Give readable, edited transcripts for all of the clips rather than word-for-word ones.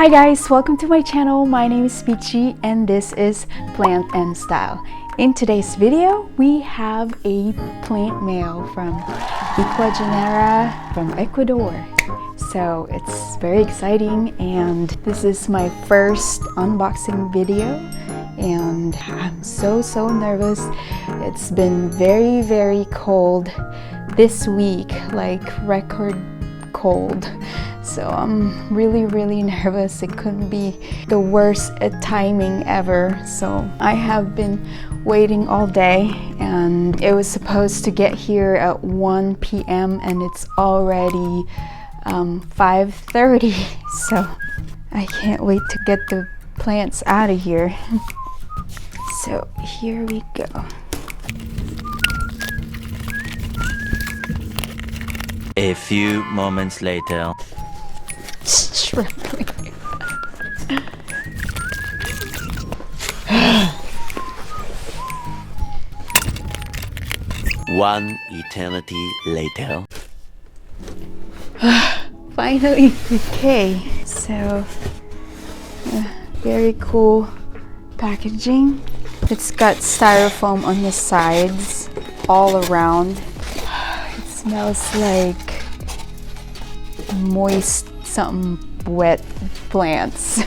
Hi guys, welcome to my channel. My name is Peachy and this is Plant and Style. In today's video, we have a plant mail from Ecuagenera from Ecuador. So it's very exciting and this is my first unboxing video and I'm so nervous. It's been very cold this week, like record cold. So I'm really nervous. It couldn't be the worst timing ever. So I have been waiting all day and it was supposed to get here at 1 p.m. and it's already 5:30. So I can't wait to get the plants out of here. So here we go. A few moments later. Struggling. One eternity later. Finally, okay. So, very cool packaging. It's got styrofoam on the sides, all around. It smells like moist, something wet plants.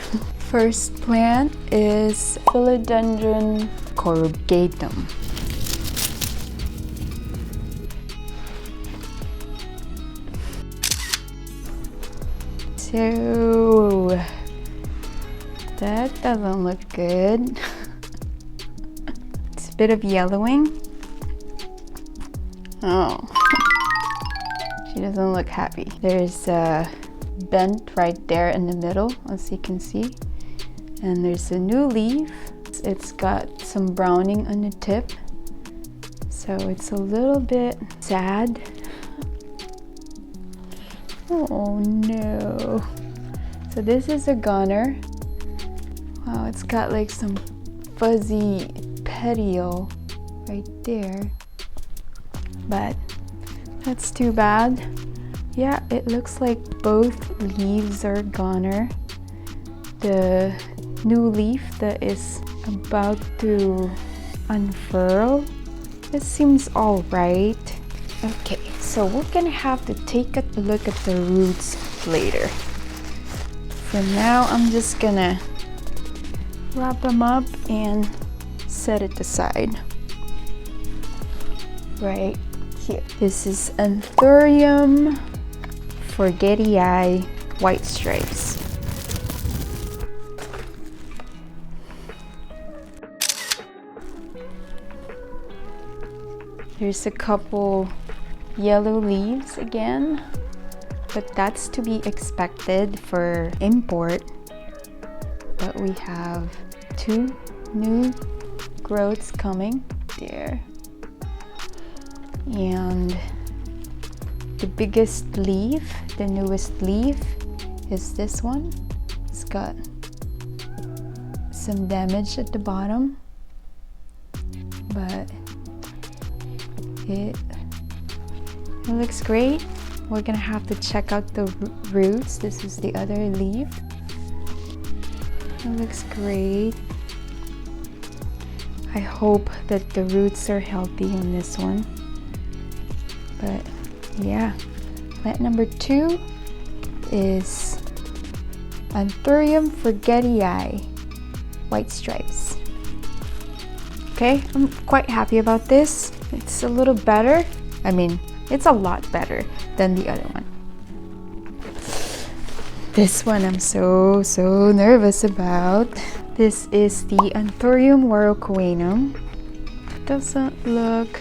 First plant is Philodendron Corrugatum. So that doesn't look good. It's a bit of yellowing. Oh, she doesn't look happy. There's a bent right there in the middle, as you can see, and there's a new leaf. It's got some browning on the tip, so it's a little bit sad. Oh no. So this is a goner. Wow, it's got like some fuzzy petiole right there, but that's too bad. Yeah, it looks like both leaves are goner. The new leaf that is about to unfurl, it seems all right. Okay, so we're gonna have to take a look at the roots later. For now, I'm just gonna wrap them up and set it aside right here. This is Anthurium Forgetii white stripes. There's a couple yellow leaves again, but that's to be expected for import. But we have two new growths coming there, and the biggest leaf, the newest leaf, is this one. It's got some damage at the bottom, but it looks great. We're gonna have to check out the roots. This is the other leaf. It looks great. I hope that the roots are healthy on this one. But yeah, plant number 2 is Anthurium Forgetii white stripes. Okay, I'm quite happy about this. It's a little better. I mean, it's a lot better than the other one. This one I'm so nervous about. This is the Anthurium Luxurians. Doesn't look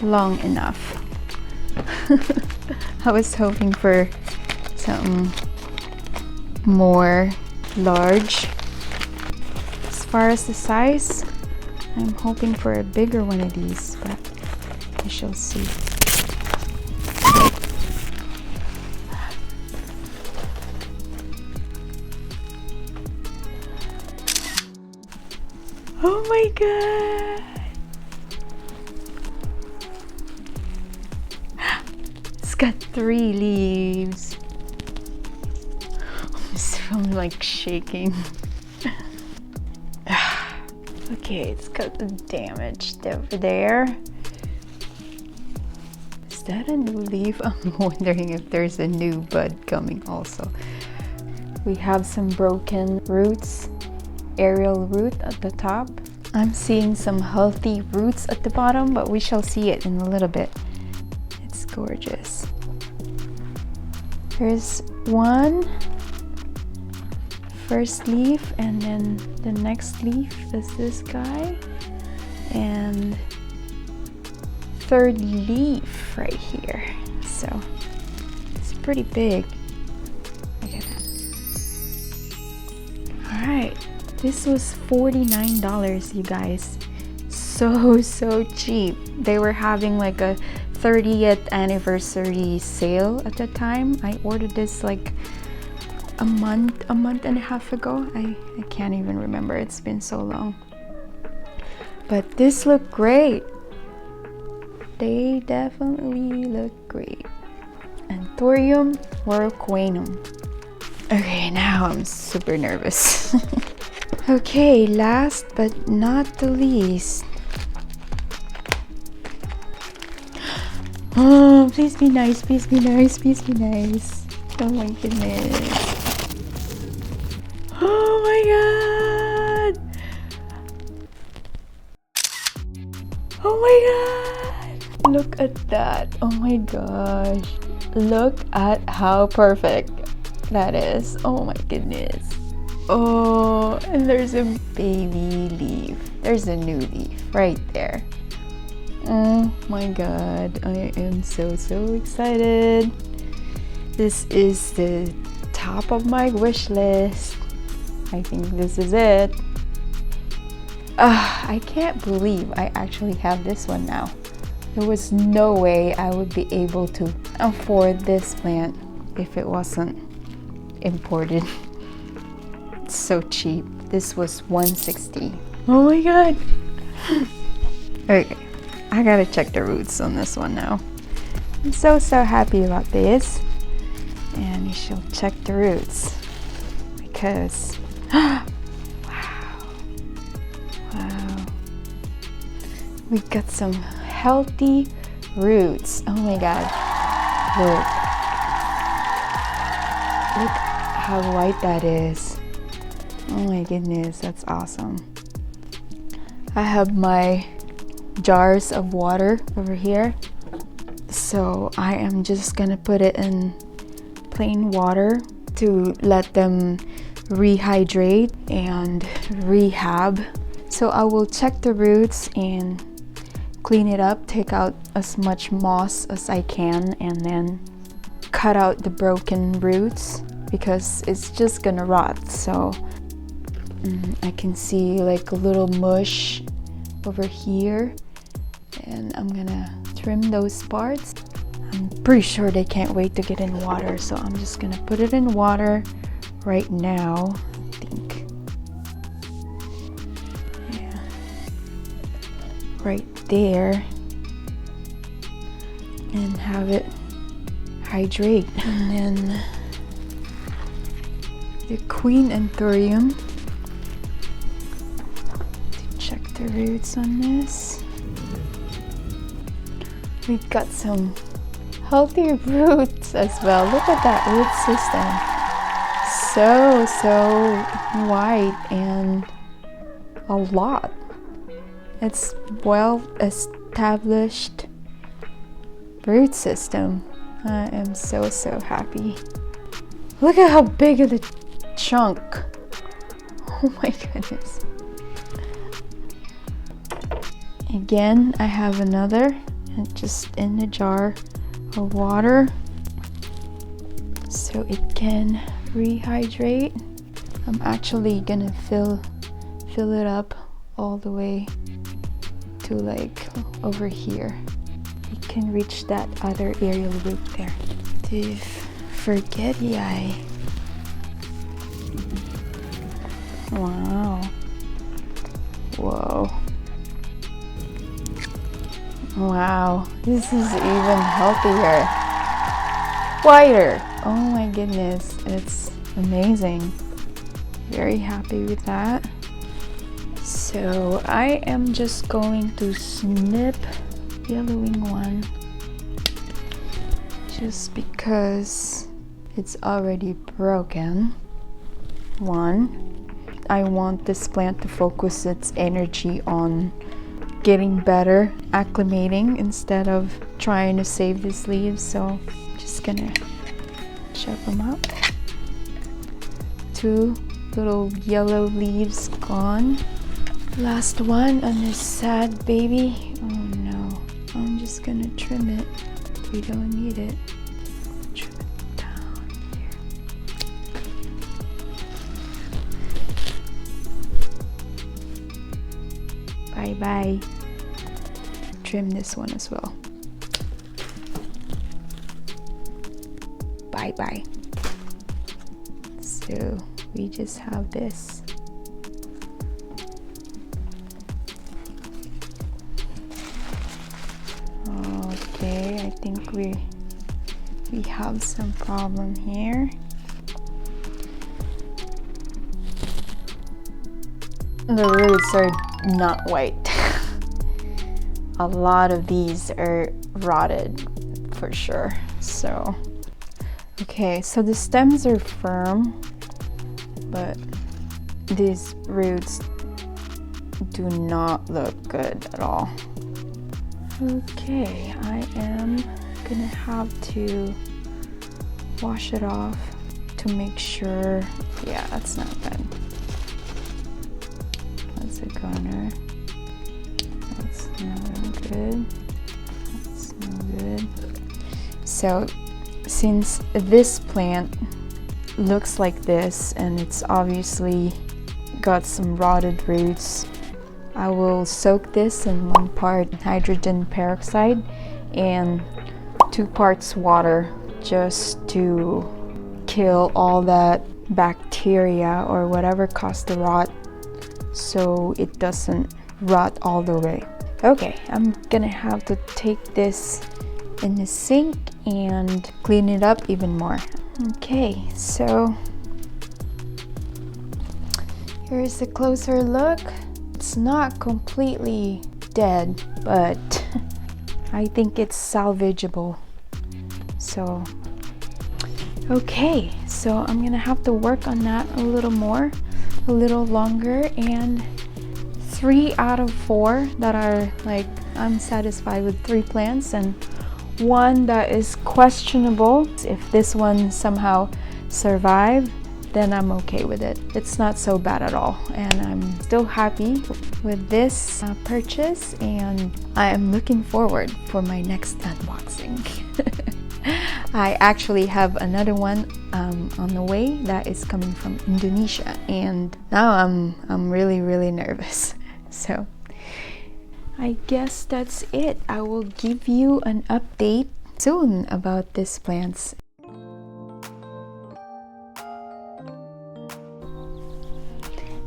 long enough. I was hoping for something more large. As far as the size, I'm hoping for a bigger one of these, but we shall see. Oh my god! It's got 3 leaves. Oh I'm like shaking. Okay, it's got the damaged over there. Is that a new leaf? I'm wondering if there's a new bud coming also. We have some broken roots, aerial root at the top. I'm seeing some healthy roots at the bottom, but we shall see it in a little bit. It's gorgeous. Here's one first leaf, and then the next leaf is this guy, and third leaf right here. So it's pretty big. Look at that. All right, this was $49, you guys. So cheap. They were having like a 30th anniversary sale at the time. I ordered this like a month and a half ago. I can't even remember, it's been so long. But this looked great. They definitely look great. Anthurium Luxurians. Okay, now I'm super nervous. Okay, last but not the least. Oh, please be nice, please be nice, please be nice. Oh my goodness. Oh my god! Oh my god! Look at that. Oh my gosh. Look at how perfect that is. Oh my goodness. Oh, and there's a baby leaf. There's a new leaf right there. Oh my god. I am so excited. This is the top of my wish list. I think this is it. I can't believe I actually have this one now. There was no way I would be able to afford this plant if it wasn't imported. It's so cheap. This was $160. Oh my god. Okay, I gotta check the roots on this one now. I'm so happy about this. And you shall check the roots because wow, we got some healthy roots. Oh my god, look how white that is. Oh my goodness, that's awesome. I have my jars of water over here, so I am just gonna put it in plain water to let them rehydrate and rehab. So I will check the roots and clean it up, take out as much moss as I can, and then cut out the broken roots because it's just gonna rot. So I can see like a little mush over here, and I'm gonna trim those parts. I'm pretty sure they can't wait to get in water, so I'm just gonna put it in water right now, I think. Yeah. Right there. And have it hydrate. And then the Queen Anthurium. To check the roots on this. We've got some healthy roots as well. Look at that root system. So wide and a lot. It's well established root system. I am so happy. Look at how big of the chunk. Oh my goodness. Again, I have another, and just in the jar of water so it can rehydrate. I'm actually gonna fill it up all the way to like over here. You can reach that other aerial root there. The Forgetii. Wow. Whoa. Wow, this is even healthier. Wider. Oh my goodness, it's amazing. Very happy with that. So I am just going to snip the yellowing one just because it's already broken. I want this plant to focus its energy on getting better, acclimating, instead of trying to save these leaves. So just gonna chop them up. 2 little yellow leaves gone. Last one on this sad baby. Oh no, I'm just gonna trim it. We don't need it. Trim it down here. Bye bye. Trim this one as well. Bye bye. So we just have this. Okay, I think we have some problem here. The roots are not white. A lot of these are rotted for sure. So okay, so the stems are firm, but these roots do not look good at all. Okay, I am gonna have to wash it off to make sure. Yeah, that's not good. That's a goner. That's no good. That's no good. So since this plant looks like this and it's obviously got some rotted roots, I will soak this in 1 part hydrogen peroxide and 2 parts water just to kill all that bacteria or whatever caused the rot, so it doesn't rot all the way. Okay, I'm gonna have to take this in the sink and clean it up even more. Okay, so here's a closer look. It's not completely dead, but I think it's salvageable. So okay, so I'm gonna have to work on that a little more, a little longer, and 3 out of 4 that are like unsatisfied with 3 plants, and 1 that is questionable. If this one somehow survived, then I'm okay with it. It's not so bad at all, and I'm still happy with this purchase, and I am looking forward for my next unboxing. I actually have another one on the way that is coming from Indonesia, and now I'm really nervous. So I guess that's it. I will give you an update soon about these plants.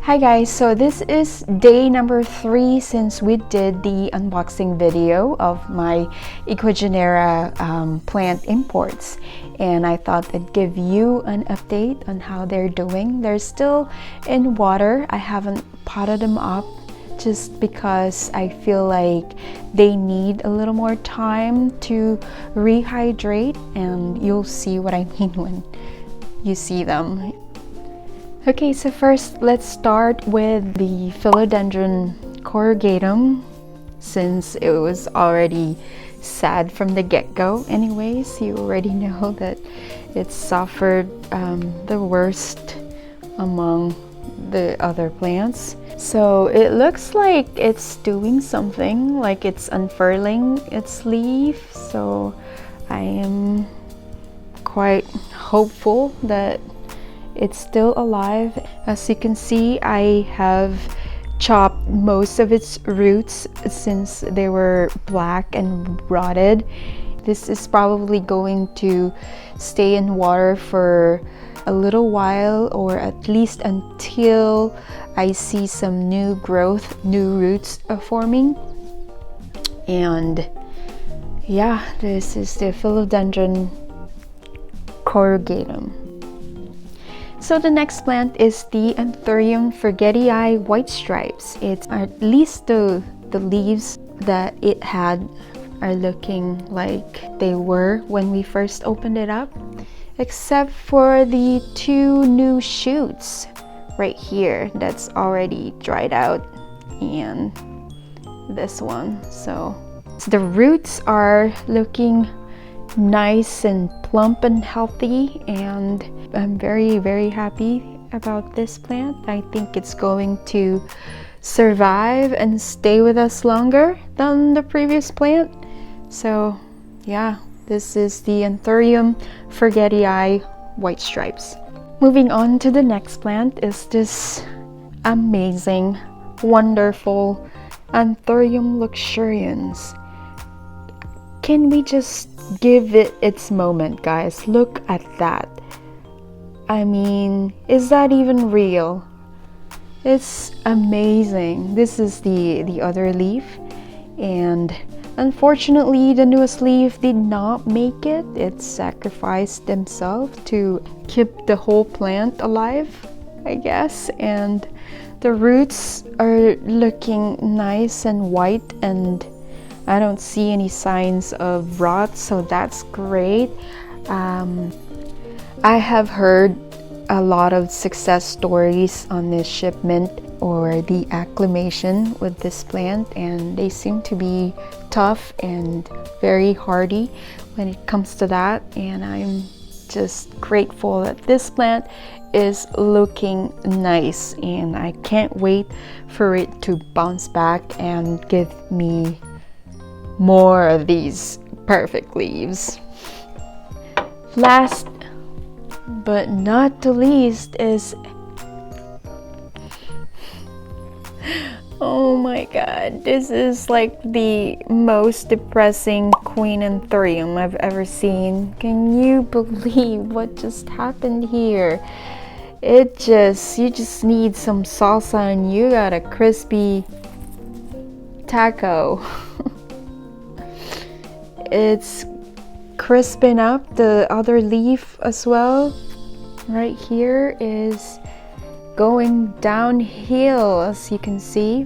Hi guys, so this is day number 3 since we did the unboxing video of my Ecuagenera plant imports, and I thought I'd give you an update on how they're doing. They're still in water. I haven't potted them up just because I feel like they need a little more time to rehydrate, and you'll see what I mean when you see them. Okay, so first let's start with the Philodendron Corrugatum, since it was already sad from the get-go. Anyways, you already know that it suffered the worst among the other plants. So it looks like it's doing something, like it's unfurling its leaf. So I am quite hopeful that it's still alive. As you can see, I have chopped most of its roots since they were black and rotted. This is probably going to stay in water for a little while, or at least until I see some new growth, new roots forming. And yeah, this is the Philodendron Corrugatum. So the next plant is the Anthurium Forgetii white stripes. It's at least the leaves that it had are looking like they were when we first opened it up, except for the two new shoots right here that's already dried out, and this one. So the roots are looking nice and plump and healthy, and I'm very happy about this plant. I think it's going to survive and stay with us longer than the previous plant. So yeah, this is the Anthurium Forgetii white stripes. Moving on to the next plant is this amazing, wonderful Anthurium Luxurians. Can we just give it its moment, guys? Look at that. I mean, is that even real? It's amazing. This is the other leaf, and unfortunately the newest leaf did not make it. It sacrificed themselves to keep the whole plant alive, I guess. And the roots are looking nice and white, and I don't see any signs of rot, so that's great. I have heard a lot of success stories on this shipment or the acclimation with this plant, and they seem to be tough and very hardy when it comes to that. And I'm just grateful that this plant is looking nice, and I can't wait for it to bounce back and give me more of these perfect leaves. Last but not the least is, oh my god, this is like the most depressing Queen Anthurium I've ever seen. Can you believe what just happened here? You just need some salsa and you got a crispy taco. It's crisping up the other leaf as well. Right here is going downhill, as you can see.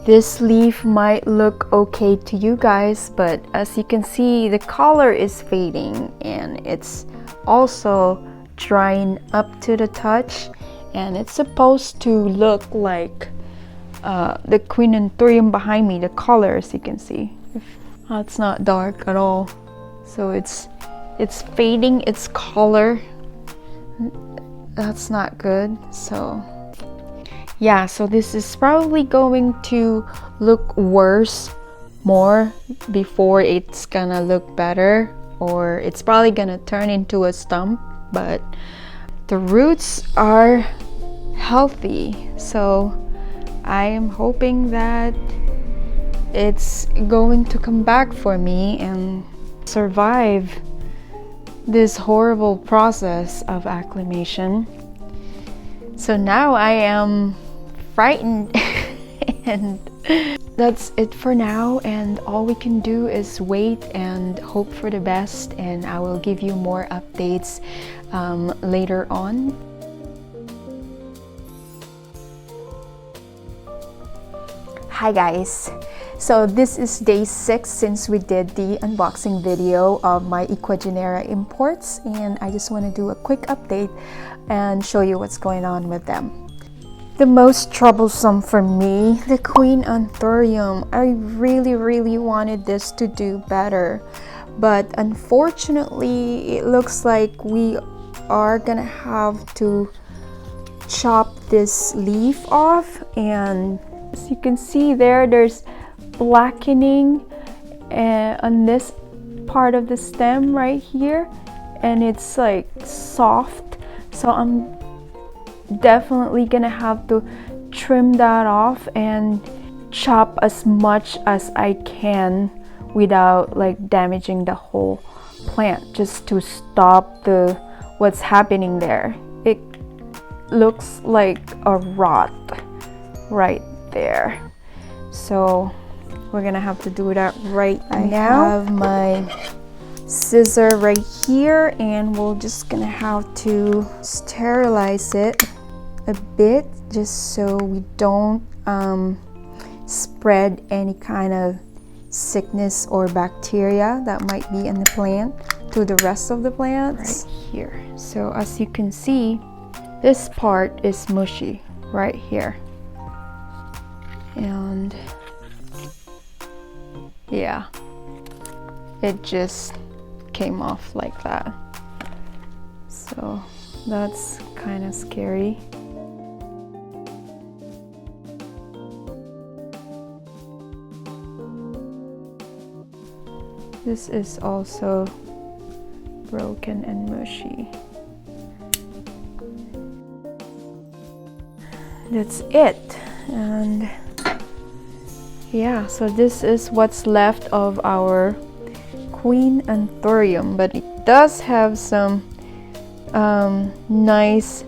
This leaf might look okay to you guys, but as you can see, the color is fading and it's also drying up to the touch, and it's supposed to look like the Queen Anthurium behind me, the color, as you can see. It's not dark at all, so it's fading its color. That's not good. So yeah, so this is probably going to look worse more before it's gonna look better, or it's probably gonna turn into a stump. But the roots are healthy, so I am hoping that it's going to come back for me and survive this horrible process of acclimation. So now I am frightened and that's it for now, and all we can do is wait and hope for the best, and I will give you more updates later on. Hi guys, so this is day 6 since we did the unboxing video of my Ecuagenera imports, and I just want to do a quick update and show you what's going on with them. The most troublesome for me, the Queen Anthurium. I really wanted this to do better, but unfortunately it looks like we are gonna have to chop this leaf off, and as you can see there's blackening on this part of the stem right here, and it's like soft, so I'm definitely gonna have to trim that off and chop as much as I can without like damaging the whole plant, just to stop what's happening there. It looks like a rot right there, so we're gonna have to do that right now. I have my scissor right here, and we're just gonna have to sterilize it a bit just so we don't spread any kind of sickness or bacteria that might be in the plant to the rest of the plants. Right here. So as you can see, this part is mushy right here, and yeah, it just came off like that. So that's kind of scary. This is also broken and mushy. That's it. And yeah, so this is what's left of our Queen Anthurium, but it does have some nice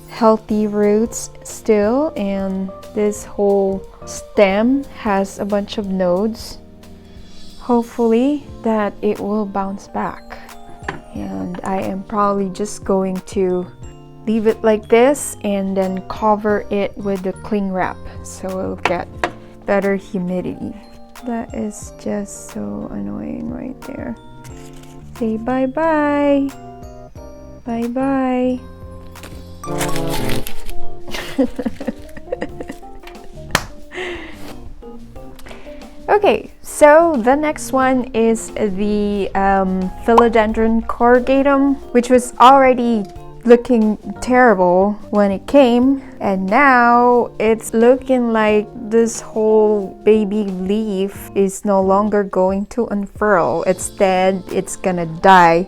healthy roots still, and this whole stem has a bunch of nodes. Hopefully that it will bounce back, and I am probably just going to leave it like this and then cover it with the cling wrap so it'll get better humidity. That is just so annoying right there. Say bye bye. Bye bye. Okay, so the next one is the Philodendron Corrugatum, which was already looking terrible when it came, and now it's looking like this whole baby leaf is no longer going to unfurl. Instead, it's gonna die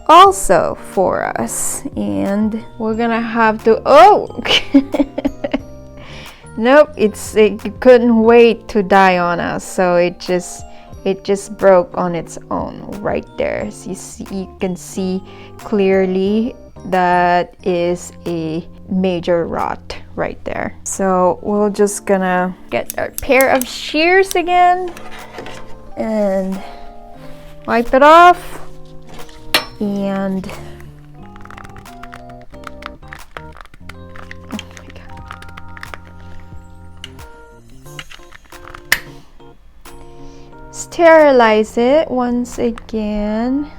also for us, and we're gonna have to nope, it couldn't wait to die on us, so it just broke on its own right there. So you can see clearly that is a major rot right there. So we're just gonna get our pair of shears again and wipe it off, and sterilize it once again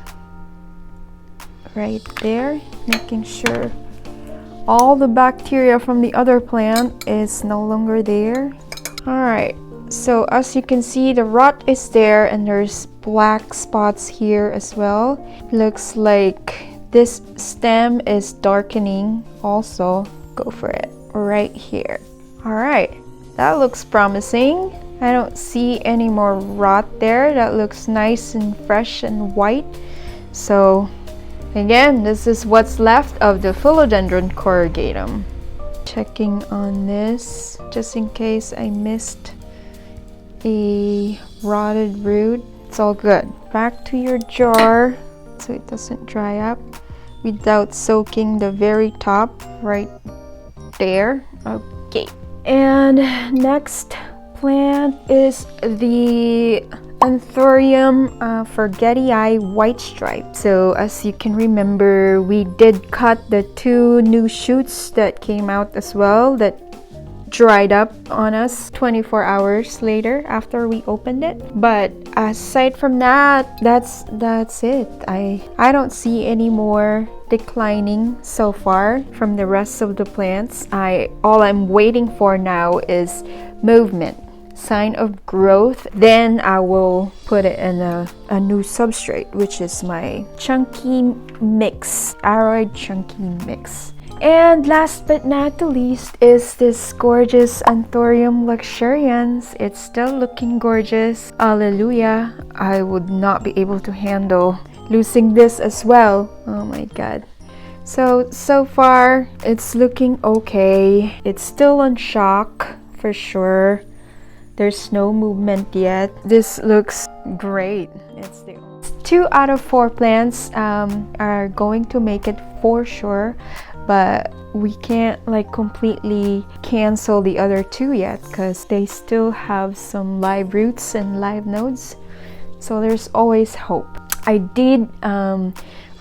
right there, making sure all the bacteria from the other plant is no longer there. Alright, so as you can see, the rot is there and there's black spots here as well. Looks like this stem is darkening also. Go for it right here. Alright, that looks promising. I don't see any more rot there. That looks nice and fresh and white. So again, this is what's left of the Philodendron Corrugatum. Checking on this just in case I missed a rotted root. It's all good. Back to your jar so it doesn't dry up without soaking the very top right there. Okay. And next plant is the Anthurium Forgetii white stripe. So as you can remember, we did cut the 2 new shoots that came out as well that dried up on us 24 hours later after we opened it. But aside from that, that's it. I don't see any more declining so far from the rest of the plants. All I'm waiting for now is movement, sign of growth. Then I will put it in a new substrate, which is my chunky mix, aroid chunky mix. And last but not the least is this gorgeous Anthurium Luxurians. It's still looking gorgeous. Hallelujah. I would not be able to handle losing this as well. Oh my god. So far it's looking okay. It's still on shock for sure. There's no movement yet. This looks great. It's the 2 out of 4 plants are going to make it for sure, but we can't like completely cancel the other 2 yet because they still have some live roots and live nodes, so there's always hope. I did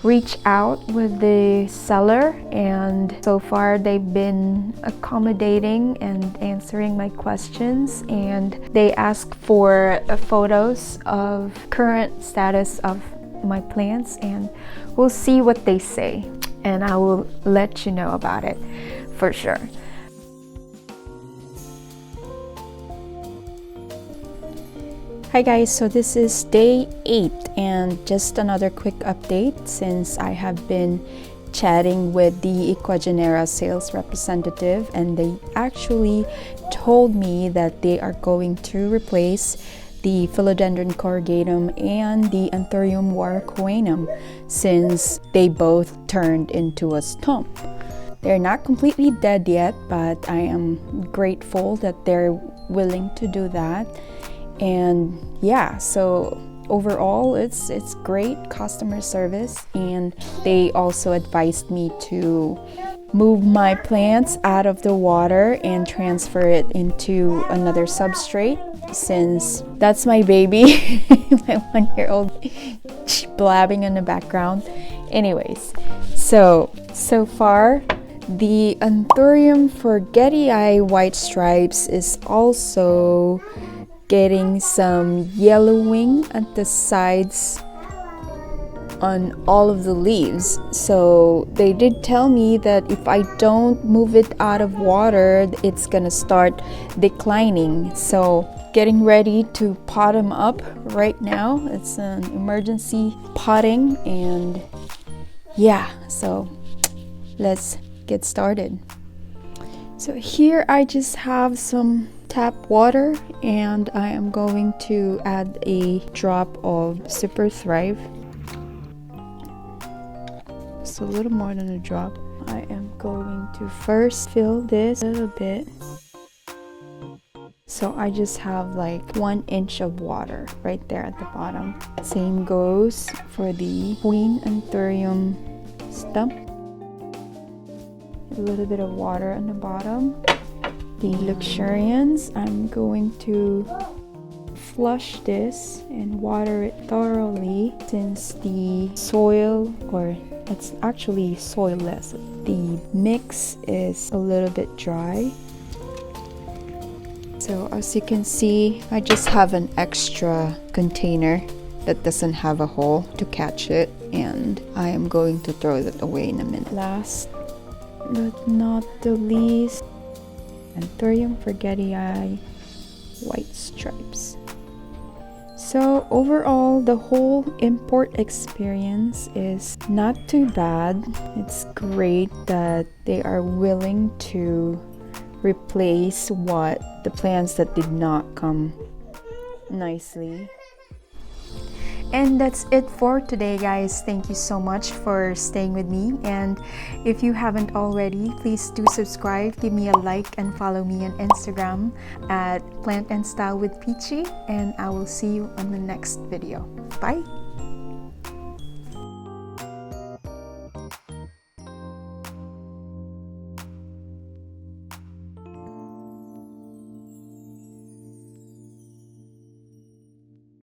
reach out with the seller, and so far they've been accommodating and answering my questions, and they asked for photos of current status of my plants, and we'll see what they say, and I will let you know about it for sure. Hi guys, so this is day 8 and just another quick update since I have been chatting with the Ecuagenera sales representative, and they actually told me that they are going to replace the Philodendron Corrugatum and the Anthurium Luxurians since they both turned into a stump. They're not completely dead yet, but I am grateful that they're willing to do that. And yeah, so overall it's great customer service, and they also advised me to move my plants out of the water and transfer it into another substrate since that's my baby. My 1-year-old blabbing in the background. Anyways, so far the Anthurium Forgetii white stripes is also getting some yellowing at the sides on all of the leaves. So they did tell me that if I don't move it out of water, it's gonna start declining. So getting ready to pot them up right now. It's an emergency potting, and yeah, so let's get started. So here I just have some tap water, and I am going to add a drop of Super Thrive. Just a little more than a drop. I am going to first fill this a little bit. So I just have like 1 inch of water right there at the bottom. Same goes for the Queen Anthurium stump. A little bit of water on the bottom. The Luxurians, I'm going to flush this and water it thoroughly since the soil, or it's actually soilless, the mix is a little bit dry. So as you can see, I just have an extra container that doesn't have a hole to catch it, and I am going to throw that away in a minute. Last but not the least, Anthurium Forgetii white stripes. So overall, the whole import experience is not too bad. It's great that they are willing to replace the plants that did not come nicely. And that's it for today, guys. Thank you so much for staying with me, and if you haven't already, please do subscribe, give me a like, and follow me on Instagram at Plant and Style with Peachy, and I will see you on the next video. Bye.